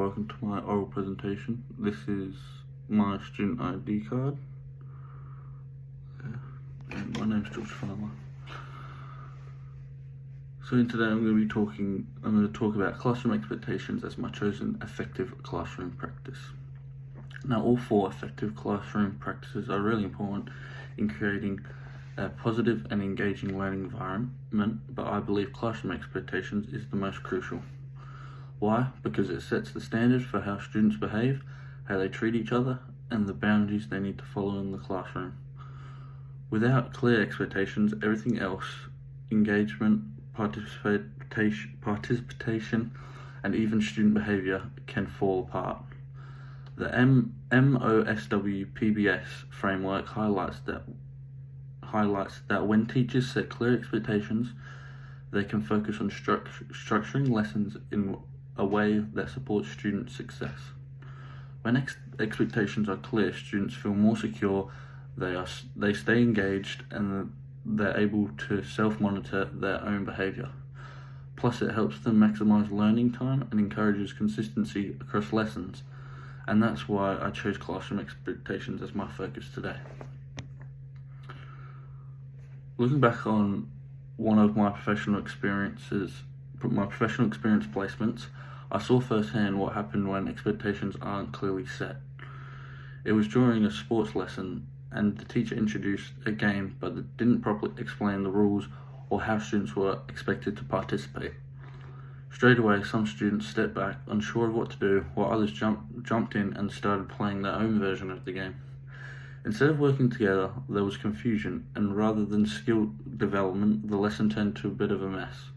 welcome to my oral presentation. This is my student ID card. And my name's George Farmer. So today I'm going to talk about classroom expectations as my chosen effective classroom practice. Now, all 4 effective classroom practices are really important in creating a positive and engaging learning environment, but I believe classroom expectations is the most crucial. Why? Because it sets the standard for how students behave, how they treat each other, and the boundaries they need to follow in the classroom. Without clear expectations, everything else, engagement, participation, and even student behavior can fall apart. The MOSW PBS framework highlights that when teachers set clear expectations, they can focus on structuring lessons in a way that supports student success. When expectations are clear, students feel more secure, they stay engaged, and they're able to self-monitor their own behavior. Plus, it helps them maximize learning time and encourages consistency across lessons. And that's why I chose classroom expectations as my focus today. Looking back on one of my professional experience placements, I saw firsthand what happened when expectations aren't clearly set. It was during a sports lesson, and the teacher introduced a game but didn't properly explain the rules or how students were expected to participate. Straight away, some students stepped back, unsure of what to do, while others jumped in and started playing their own version of the game. Instead of working together, there was confusion, and rather than skill development, the lesson turned to a bit of a mess.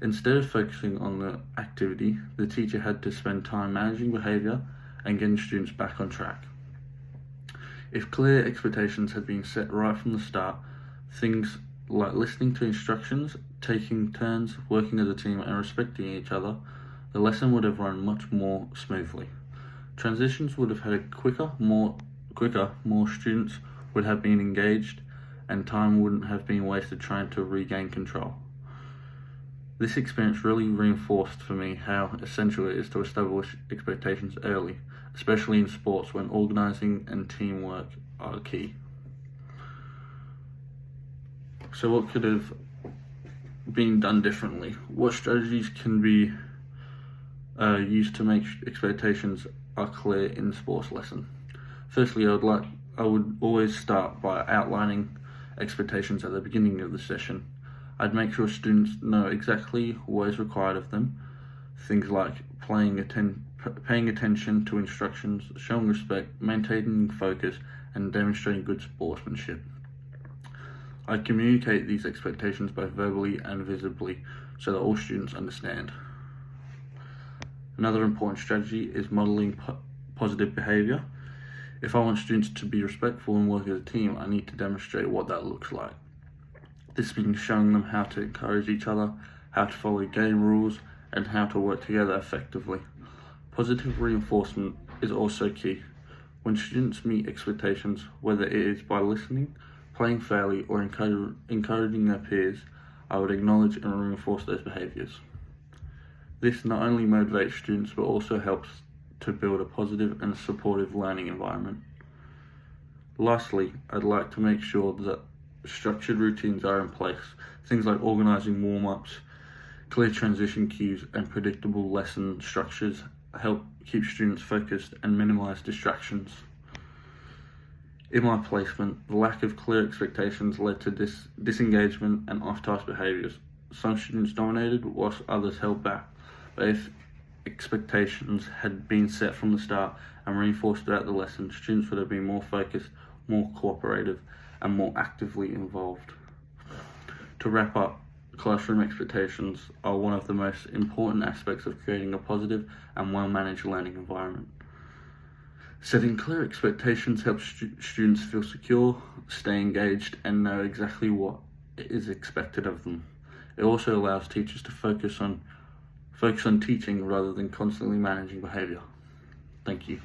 Instead of focusing on the activity, the teacher had to spend time managing behavior and getting students back on track. If clear expectations had been set right from the start, things like listening to instructions, taking turns, working as a team, and respecting each other, the lesson would have run much more smoothly. Transitions would have had more students would have been engaged, and time wouldn't have been wasted trying to regain control. This experience really reinforced for me how essential it is to establish expectations early, especially in sports when organising and teamwork are key. So what could have been done differently? What strategies can be used to make expectations are clear in the sports lesson? Firstly, I would always start by outlining expectations at the beginning of the session. I'd make sure students know exactly what is required of them, things like paying attention to instructions, showing respect, maintaining focus, and demonstrating good sportsmanship. I communicate these expectations both verbally and visibly so that all students understand. Another important strategy is modeling positive behavior. If I want students to be respectful and work as a team, I need to demonstrate what that looks like. This means showing them how to encourage each other, how to follow game rules, and how to work together effectively. Positive reinforcement is also key. When students meet expectations, whether it is by listening, playing fairly, or encouraging their peers, I would acknowledge and reinforce those behaviours. This not only motivates students but also helps to build a positive and supportive learning environment. Lastly, I'd like to make sure that structured routines are in place. Things like organising warm-ups, clear transition cues, and predictable lesson structures help keep students focused and minimise distractions. In my placement, the lack of clear expectations led to disengagement and off-task behaviours. Some students dominated whilst others held back, but if expectations had been set from the start and reinforced throughout the lesson, students would have been more focused, more cooperative, and more actively involved. To wrap up, classroom expectations are one of the most important aspects of creating a positive and well-managed learning environment. Setting clear expectations helps students feel secure, stay engaged, and know exactly what is expected of them. It also allows teachers to focus on teaching rather than constantly managing behaviour. Thank you.